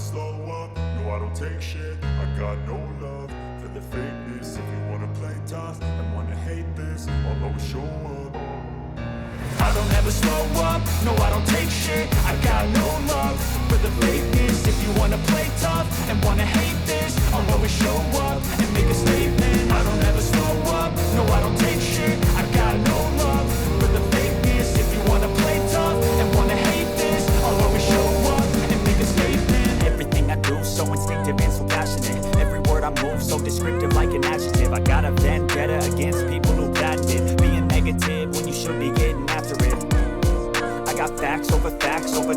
slow up, no I don't take shit. I got no love for the fakeness. If you wanna play tough and wanna hate this, I'll always show up. I don't ever slow up, no I don't take shit. I got no love for the fakeness. If you wanna play tough and wanna hate this, I'll always show up and make a statement. I don't ever slow up, no I don't take shit. I got no love for the fakeness. If you wanna play tough and wanna hate this, I'll always show up and make a statement. Everything I do so instinctive and so passionate. Every word I move so descriptive like an adjective. I got a vendetta against people who patented being negative when you should be getting after it. I got facts over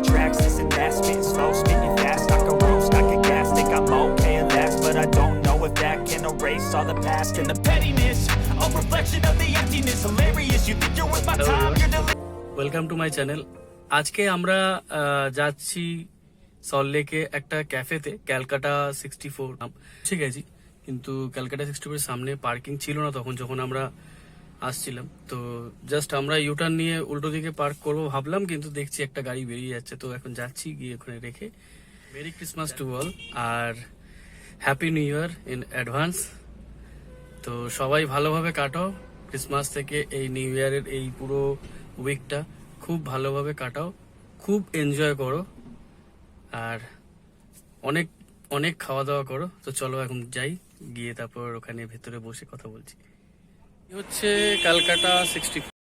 tracks, this and that. Spitting slow, speaking fast, I can roast, I can gas. Think I'm okay at last, but I don't know if that can erase all the past. And the pettiness, a reflection of the emptiness. Hilarious, you think you're worth my time, you're delirious. Welcome to my channel. আজকে আমরা যাচ্ছি সল্টলেকে একটা ক্যাফেতে, ক্যালকাটা 64 নাম। ঠিক আছে, কিন্তু ক্যালকাটা 64 সামনে পার্কিং ছিল না তখন যখন আমরা আসছিলাম। তো জাস্ট আমরা ইউটার্ন নিয়ে উল্টো দিকে পার্ক করবো ভাবলাম, কিন্তু দেখছি একটা গাড়ি বেরিয়ে যাচ্ছে। তো এখন যাচ্ছি, গিয়ে ওখানে রেখে মেরি ক্রিসমাস টু অল আর happy New Year in advance. তো সবাই ভালোভাবে কাটাও ক্রিসমাস থেকে এই নিউ ইয়ারের এই পুরো উইকটা খুব ভালোভাবে কাটাও, খুব এনজয় করো আর অনেক অনেক খাওয়া দাওয়া করো। তো চলো এখন যাই, গিয়ে তারপর ওখানে ভেতরে বসে কথা বলছি। হচ্ছে ক্যালকাটা 64